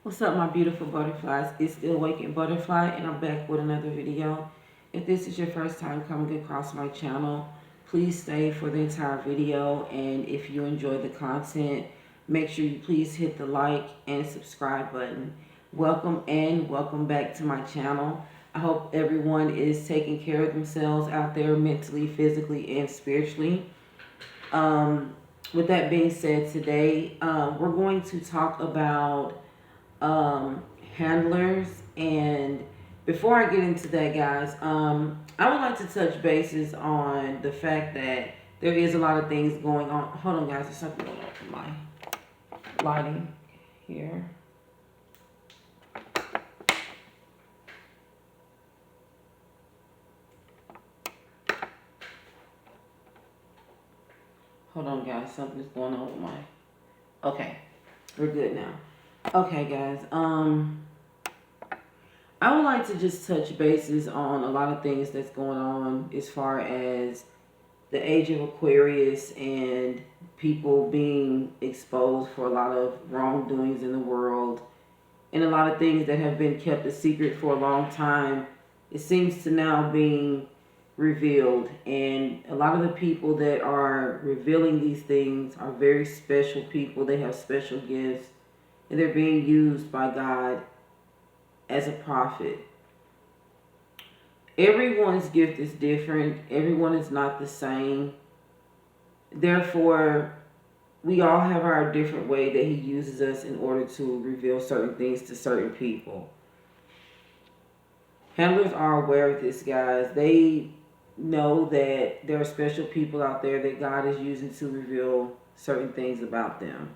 What's up, my beautiful butterflies? It's the Awakened Butterfly, and I'm back with another video. If this is your first time coming across my channel, please stay for the entire video. And if you enjoy the content, make sure you please hit the like and subscribe button. Welcome and welcome back to my channel. I hope everyone is taking care of themselves out there mentally, physically, and spiritually. With that being said, today we're going to talk about handlers. And before I get into that, guys, I would like to touch bases on the fact that there is a lot of things going on. Hold on, guys, there's something going on with my lighting here. Hold on, guys, something's going on with my... Okay, we're good now. Okay, guys, I would like to just touch bases on a lot of things that's going on as far as the age of Aquarius and people being exposed for a lot of wrongdoings in the world and a lot of things that have been kept a secret for a long time. It seems to now being revealed, and a lot of the people that are revealing these things are very special people. They have special gifts, and they're being used by God as a prophet. Everyone's gift is different. Everyone is not the same. Therefore, we all have our different way that he uses us in order to reveal certain things to certain people. Handlers are aware of this, guys. They know that there are special people out there that God is using to reveal certain things about them.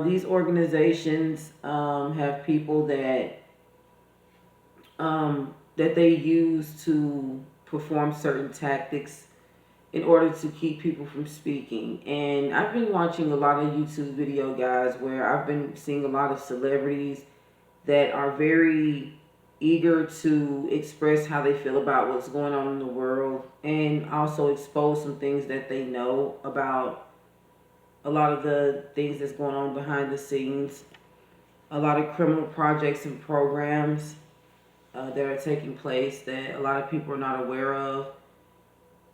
These organizations have people that they use to perform certain tactics in order to keep people from speaking. And I've been watching a lot of YouTube video, guys, where I've been seeing a lot of celebrities that are very eager to express how they feel about what's going on in the world, and also expose some things that they know about a lot of the things that's going on behind the scenes, a lot of criminal projects and programs that are taking place that a lot of people are not aware of.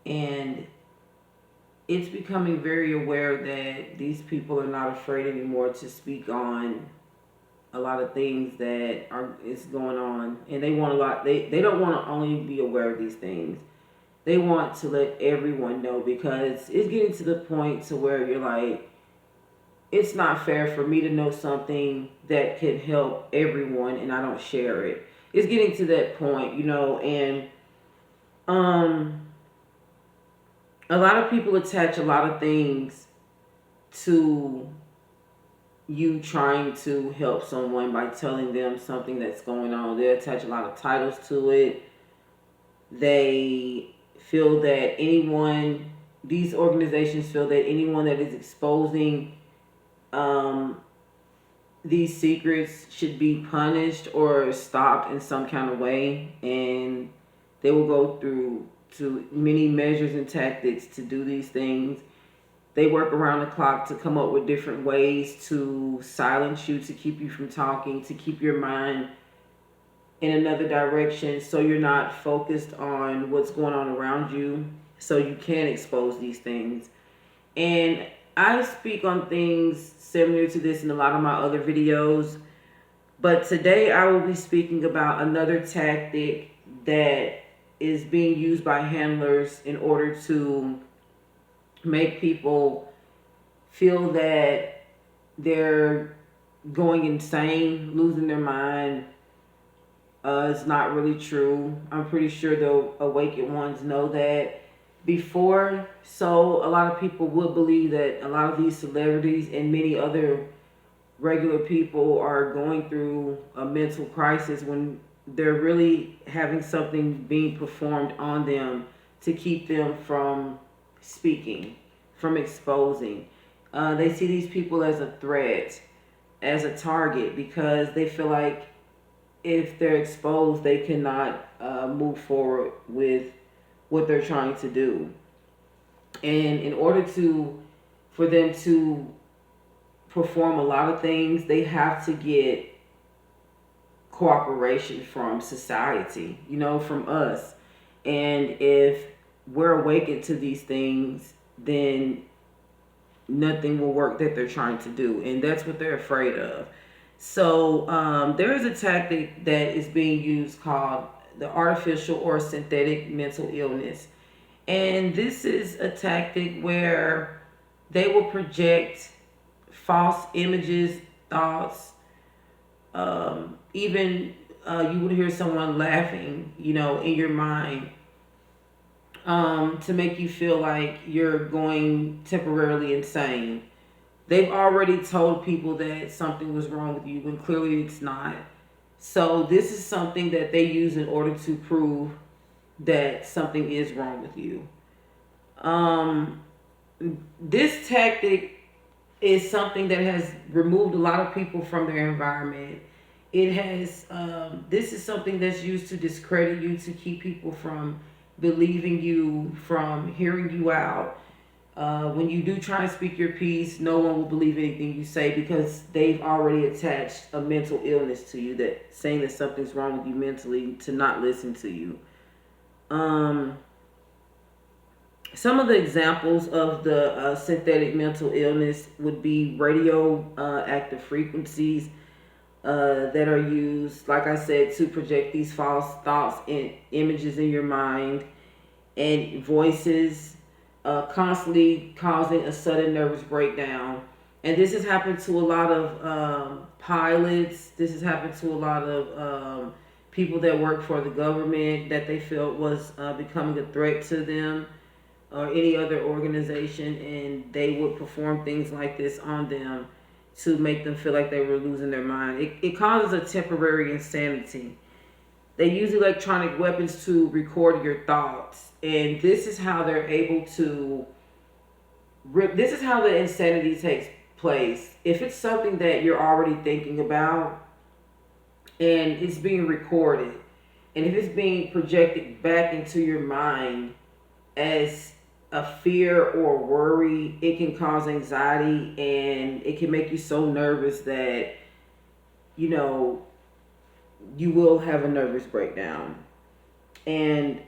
And it's becoming very aware that these people are not afraid anymore to speak on a lot of things that is going on. And they want a lot, they don't want to only be aware of these things. They want to let everyone know, because it's getting to the point to where you're like, it's not fair for me to know something that could help everyone and I don't share it. It's getting to that point, you know. And a lot of people attach a lot of things to you trying to help someone by telling them something that's going on. They attach a lot of titles to it. They feel that these organizations feel that anyone that is exposing these secrets should be punished or stopped in some kind of way, and they will go through to many measures and tactics to do these things. They work around the clock to come up with different ways to silence you, to keep you from talking, to keep your mind in another direction so you're not focused on what's going on around you, so you can expose these things. And I speak on things similar to this in a lot of my other videos, but today I will be speaking about another tactic that is being used by handlers in order to make people feel that they're going insane, losing their mind. It's not really true. I'm pretty sure the awakened ones know that before. So a lot of people would believe that a lot of these celebrities and many other regular people are going through a mental crisis, when they're really having something being performed on them to keep them from speaking, from exposing. They see these people as a threat, as a target, because they feel like if they're exposed, they cannot move forward with what they're trying to do. And in order for them to perform a lot of things, they have to get cooperation from society, from us. And if we're awakened to these things, then nothing will work that they're trying to do. And that's what they're afraid of. So there is a tactic that is being used called the artificial or synthetic mental illness. And this is a tactic where they will project false images, thoughts, even you would hear someone laughing, in your mind, to make you feel like you're going temporarily insane. They've already told people that something was wrong with you when clearly it's not. So this is something that they use in order to prove that something is wrong with you. This tactic is something that has removed a lot of people from their environment. It has, this is something that's used to discredit you, to keep people from believing you, from hearing you out. When you do try and speak your piece, no one will believe anything you say because they've already attached a mental illness to you, that saying that something's wrong with you mentally, to not listen to you. Some of the examples of the synthetic mental illness would be radioactive frequencies that are used, like I said, to project these false thoughts and images in your mind, and voices constantly causing a sudden nervous breakdown. And this has happened to a lot of pilots. This has happened to a lot of people that work for the government that they felt was becoming a threat to them or any other organization, and they would perform things like this on them to make them feel like they were losing their mind. It causes a temporary insanity. They use electronic weapons to record your thoughts, and this is how they're able to. This is how the insanity takes place. If it's something that you're already thinking about, and it's being recorded, and if it's being projected back into your mind as a fear or worry, it can cause anxiety, and it can make you so nervous that you will have a nervous breakdown. And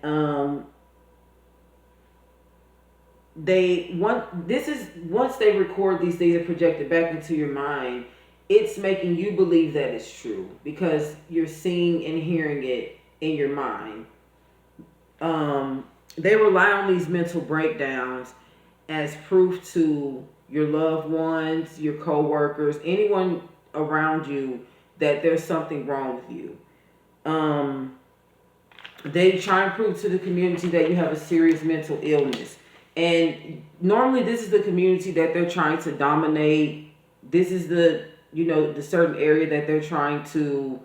once they record these things and project it back into your mind, it's making you believe that it's true because you're seeing and hearing it in your mind. They rely on these mental breakdowns as proof to your loved ones, your co-workers, anyone around you, that there's something wrong with you. They try and prove to the community that you have a serious mental illness. And normally this is the community that they're trying to dominate. This is the certain area that they're trying to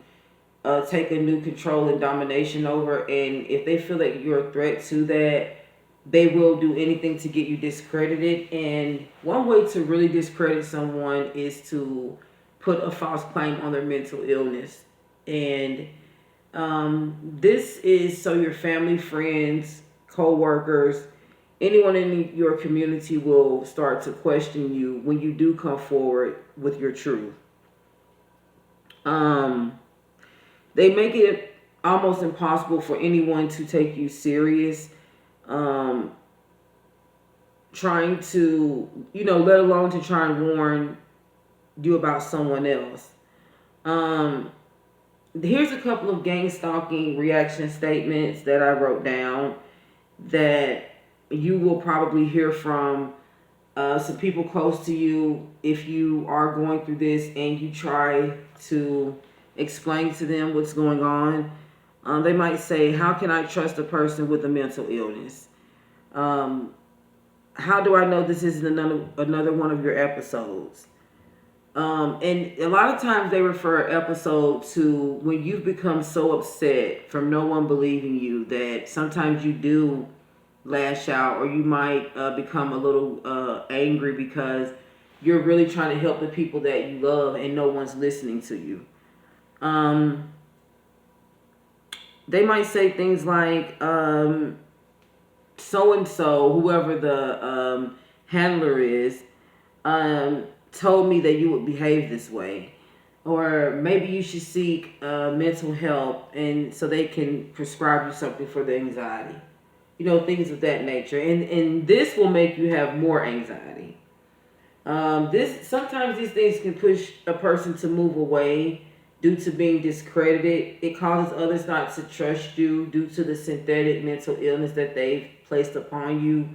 take a new control and domination over. And if they feel that you're a threat to that, they will do anything to get you discredited. And one way to really discredit someone is to put a false claim on their mental illness. And this is so your family, friends, co-workers, anyone in your community will start to question you when you do come forward with your truth. They make it almost impossible for anyone to take you serious, trying to, let alone to try and warn you about someone else. Here's a couple of gang stalking reaction statements that I wrote down that you will probably hear from some people close to you if you are going through this and you try to explain to them what's going on. They might say, how can I trust a person with a mental illness? How do I know this isn't another one of your episodes? And a lot of times they refer episode to when you've become so upset from no one believing you that sometimes you do lash out, or you might become a little angry because you're really trying to help the people that you love and no one's listening to you. They might say things like, so-and-so, whoever the handler is, told me that you would behave this way, or maybe you should seek mental help, and so they can prescribe you something for the anxiety, things of that nature, and this will make you have more anxiety. This sometimes these things can push a person to move away due to being discredited. It causes others not to trust you due to the synthetic mental illness that they've placed upon you.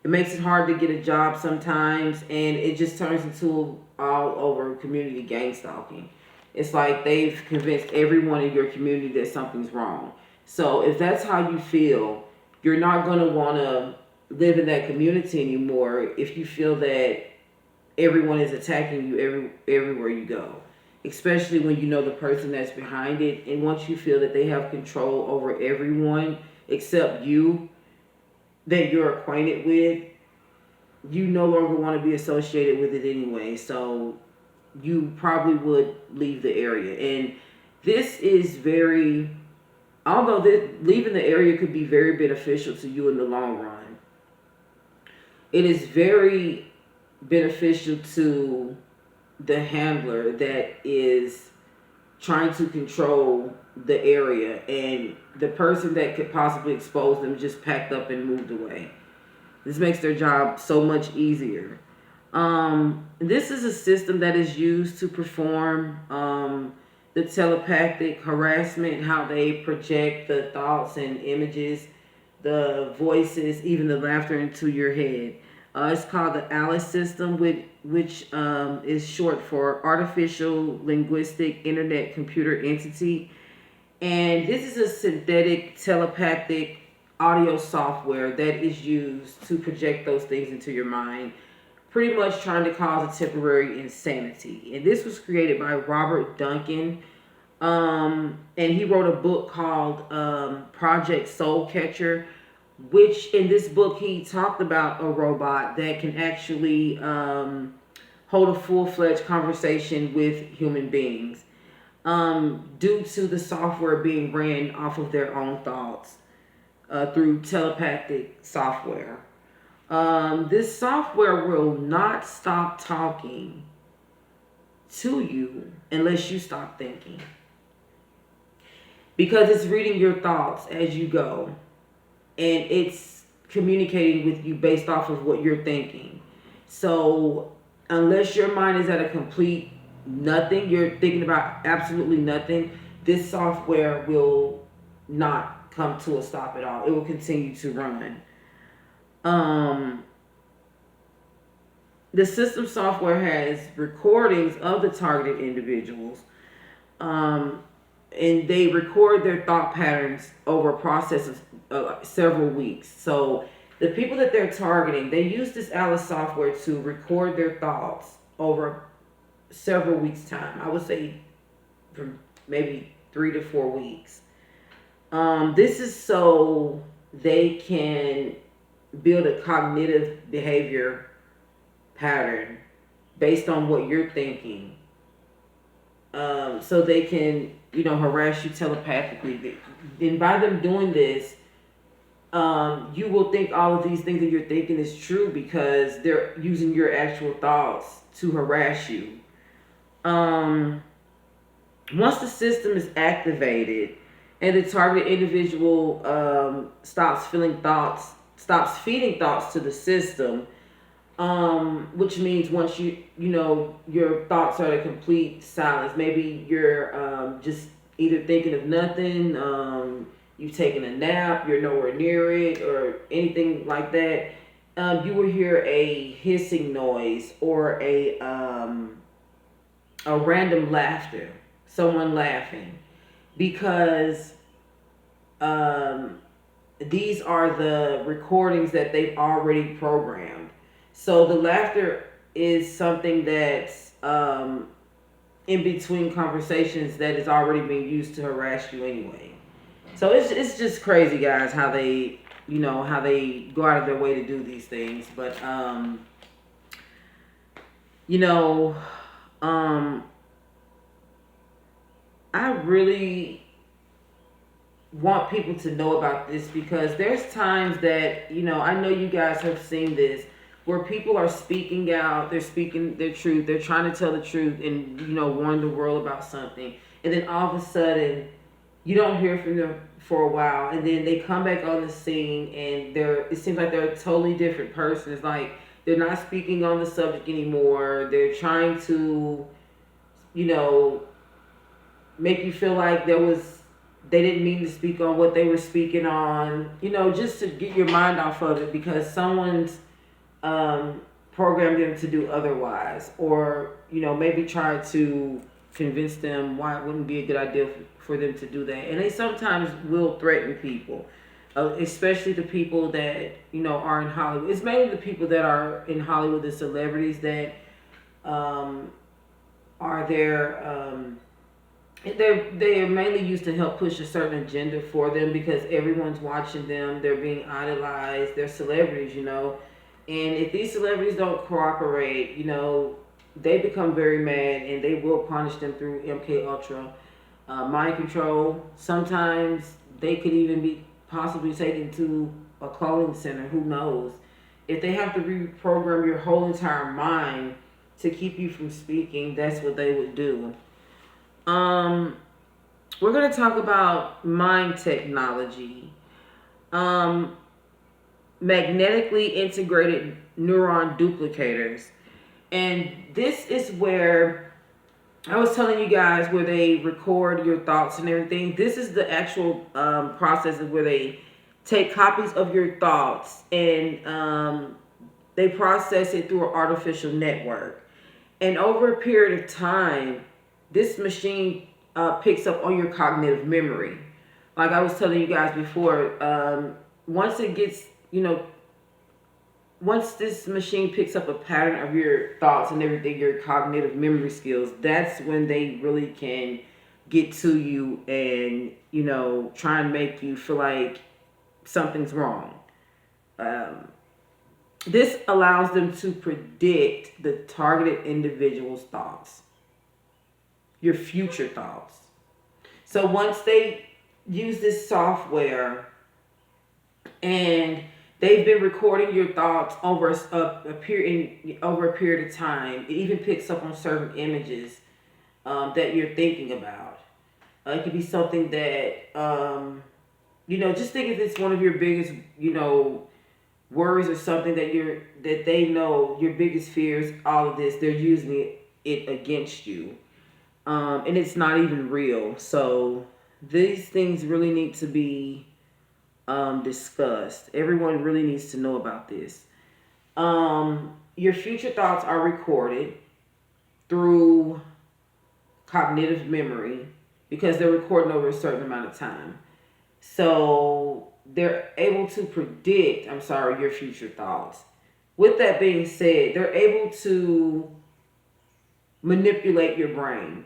It makes it hard to get a job sometimes, and it just turns into all over community gang stalking. It's like they've convinced everyone in your community that something's wrong. So if that's how you feel, you're not going to want to live in that community anymore if you feel that everyone is attacking you everywhere you go, especially when you know the person that's behind it. And once you feel that they have control over everyone except you that you're acquainted with, you no longer want to be associated with it anyway. So you probably would leave the area. And this is very, although leaving the area could be very beneficial to you in the long run, it is very beneficial to the handler that is trying to control the area, and the person that could possibly expose them just packed up and moved away. This makes their job so much easier. This is a system that is used to perform the telepathic harassment, how they project the thoughts and images, the voices, even the laughter into your head. It's called the ALICE system, which is short for Artificial Linguistic Internet Computer Entity. And this is a synthetic telepathic audio software that is used to project those things into your mind, pretty much trying to cause a temporary insanity. And this was created by Robert Duncan. And he wrote a book called Project Soul Catcher, which in this book he talked about a robot that can actually hold a full-fledged conversation with human beings due to the software being ran off of their own thoughts through telepathic software. This software will not stop talking to you unless you stop thinking, because it's reading your thoughts as you go, and it's communicating with you based off of what you're thinking. So unless your mind is at a complete nothing, you're thinking about absolutely nothing, this software will not come to a stop at all. It will continue to run. The system software has recordings of the targeted individuals, and they record their thought patterns over a process of several weeks. So the people that they're targeting, they use this ALICE software to record their thoughts over several weeks' time. I would say from maybe 3 to 4 weeks. This is so they can build a cognitive behavior pattern based on what you're thinking. So they can, harass you telepathically. And by them doing this, you will think all of these things that you're thinking is true because they're using your actual thoughts to harass you. Once the system is activated and the targeted individual stops feeding thoughts to the system, which means once your thoughts are at a complete silence. Maybe you're just either thinking of nothing, you've taken a nap, you're nowhere near it, or anything like that. You will hear a hissing noise or a random laughter, someone laughing, because these are the recordings that they've already programmed. So the laughter is something that's in between conversations that is already being used to harass you anyway. So it's just crazy, guys, how they how they go out of their way to do these things. But I really want people to know about this, because there's times that I know you guys have seen this where people are speaking out, they're speaking their truth, they're trying to tell the truth and, warn the world about something. And then all of a sudden, you don't hear from them for a while, and then they come back on the scene and it seems like they're a totally different person. It's like they're not speaking on the subject anymore. They're trying to, make you feel like they didn't mean to speak on what they were speaking on, just to get your mind off of it because someone's programmed them to do otherwise, or maybe try to convince them why it wouldn't be a good idea for them to do that. And they sometimes will threaten people, especially the people that are in Hollywood. It's mainly the people that are in Hollywood, the celebrities that are there. They are mainly used to help push a certain agenda for them because everyone's watching them. They're being idolized. They're celebrities, And if these celebrities don't cooperate, they become very mad and they will punish them through MK Ultra, mind control. Sometimes they could even be possibly taken to a cloning center. Who knows? If they have to reprogram your whole entire mind to keep you from speaking, that's what they would do. We're going to talk about mind technology. Magnetically integrated neuron duplicators. And this is where I was telling you guys where they record your thoughts and everything. This is the actual process of where they take copies of your thoughts and they process it through an artificial network. And over a period of time, this machine picks up on your cognitive memory. Like I was telling you guys before, once it gets, once this machine picks up a pattern of your thoughts and everything, your cognitive memory skills, that's when they really can get to you and, try and make you feel like something's wrong. This allows them to predict the targeted individual's thoughts, your future thoughts. So once they use this software and they've been recording your thoughts over a period of time, it even picks up on certain images that you're thinking about. It could be something that just think if it's one of your biggest worries or something that they know your biggest fears. All of this, they're using it against you. And it's not even real. So these things really need to be discussed. Everyone really needs to know about this. Your future thoughts are recorded through cognitive memory because they're recording over a certain amount of time. So they're able to predict, your future thoughts. With that being said, they're able to manipulate your brain.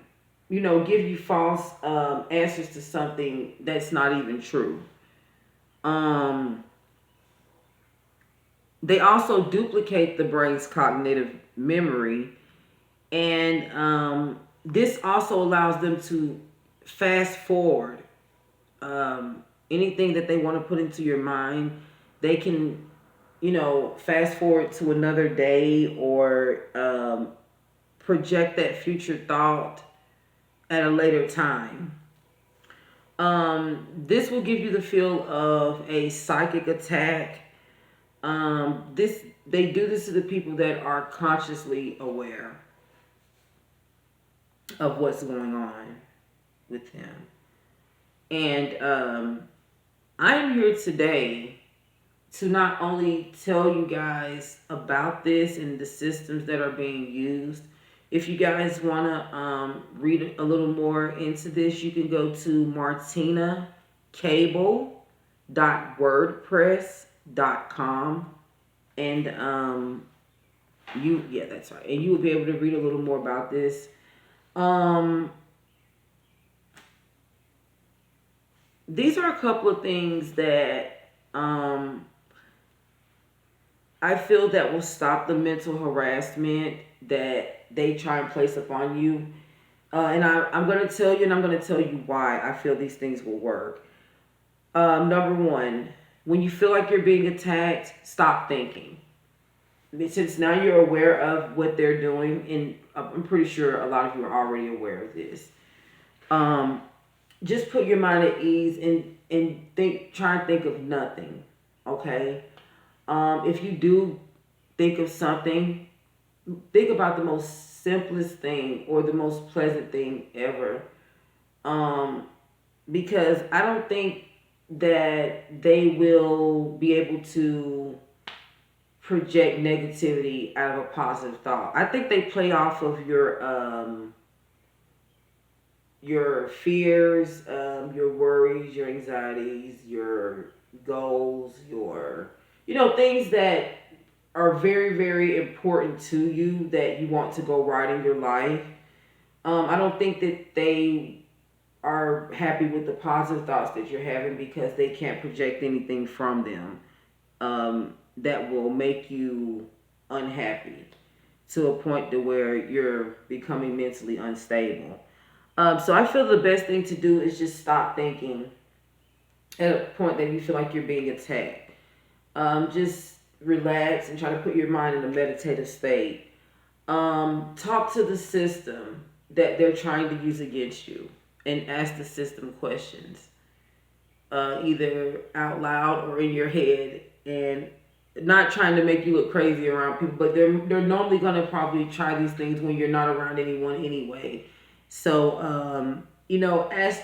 Give you false answers to something that's not even true. They also duplicate the brain's cognitive memory, and this also allows them to fast forward anything that they want to put into your mind. They can, fast forward to another day or project that future thought at a later time. This will give you the feel of a psychic attack. They do this to the people that are consciously aware of what's going on with them. And I'm here today to not only tell you guys about this and the systems that are being used. If you guys want to read a little more into this, you can go to martinacable.wordpress.com and that's right. And you will be able to read a little more about this. These are a couple of things that I feel that will stop the mental harassment that they try and place upon you. And I'm going to tell you, and I'm going to tell you why I feel these things will work. Number one, when you feel like you're being attacked, stop thinking. since now you're aware of what they're doing, and I'm pretty sure a lot of you are already aware of this. Just put your mind at ease and try and think of nothing. Okay. If you do think of something, think about the most simplest thing or the most pleasant thing ever. Because I don't think that they will be able to project negativity out of a positive thought. I think they play off of your fears, your worries, your anxieties, your goals, your things that are very, very important to you that you want to go right in your life. I don't think that they are happy with the positive thoughts that you're having because they can't project anything from them that will make you unhappy to a point to where you're becoming mentally unstable. So I feel the best thing to do is just stop thinking at a point that you feel like you're being attacked. Just relax and try to put your mind in a meditative state. Talk to the system that they're trying to use against you and ask the system questions, either out loud or in your head, and not trying to make you look crazy around people, but they're normally gonna probably try these things when you're not around anyone anyway. So ask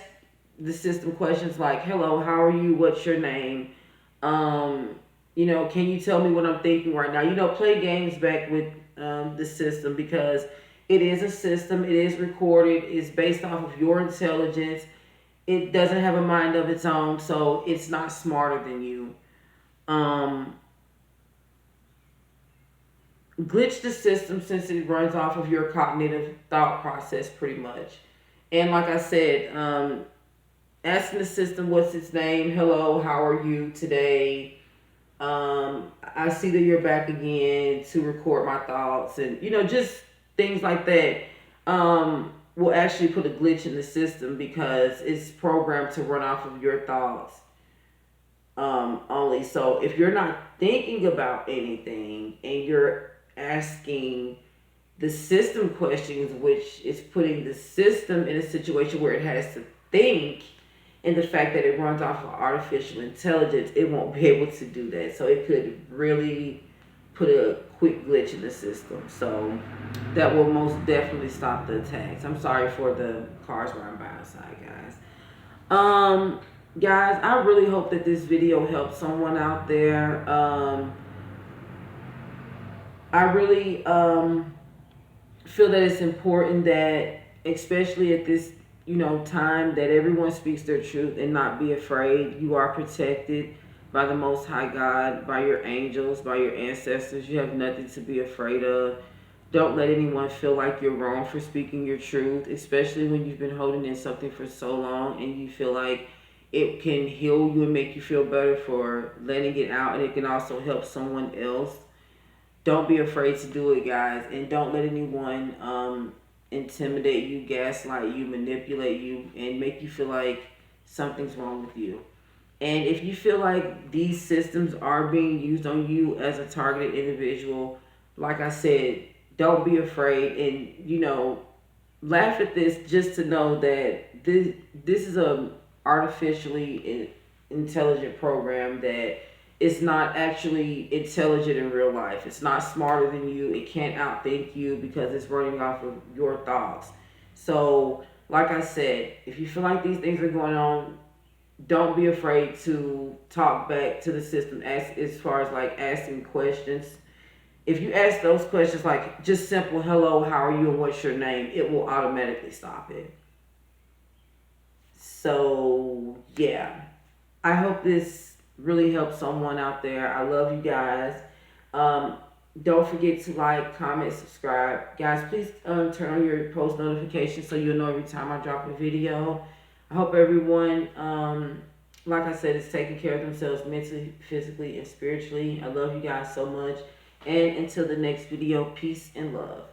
the system questions like, "Hello, how are you? What's your name? Can you tell me what I'm thinking right now?" Play games back with the system because it is a system. It is recorded. It's based off of your intelligence. It doesn't have a mind of its own, so it's not smarter than you. Glitch the system since it runs off of your cognitive thought process pretty much. And like I said, asking the system what's its name, hello, how are you today? I see that you're back again to record my thoughts, and just things like that will actually put a glitch in the system because it's programmed to run off of your thoughts only. So if you're not thinking about anything and you're asking the system questions, which is putting the system in a situation where it has to think, and the fact that it runs off of artificial intelligence, it won't be able to do that. So it could really put a quick glitch in the system. So that will most definitely stop the attacks. I'm sorry for the cars running by outside, guys. Guys, I really hope that this video helps someone out there. I really feel that it's important that, especially at this time, that everyone speaks their truth and not be afraid. You are protected by the Most High God, by your angels, by your ancestors. You have nothing to be afraid of. Don't let anyone feel like you're wrong for speaking your truth, especially when you've been holding in something for so long and you feel like it can heal you and make you feel better for letting it out, and it can also help someone else. Don't be afraid to do it, guys, and don't let anyone intimidate you, gaslight you, manipulate you, and make you feel like something's wrong with you. And if you feel like these systems are being used on you as a targeted individual, like I said, don't be afraid, and laugh at this just to know that this is a artificially intelligent program that is not actually intelligent in real life. It's not smarter than you. It can't outthink you because it's running off of your thoughts. So, like I said, if you feel like these things are going on, don't be afraid to talk back to the system as far as like asking questions. If you ask those questions like just simple hello, how are you, and what's your name, it will automatically stop it. So yeah, I hope this really helps someone out there. I love you guys. Don't forget to like, comment, subscribe. Guys, please turn on your post notifications so you'll know every time I drop a video. I hope everyone, like I said, is taking care of themselves mentally, physically, and spiritually. I love you guys so much. And until the next video, peace and love.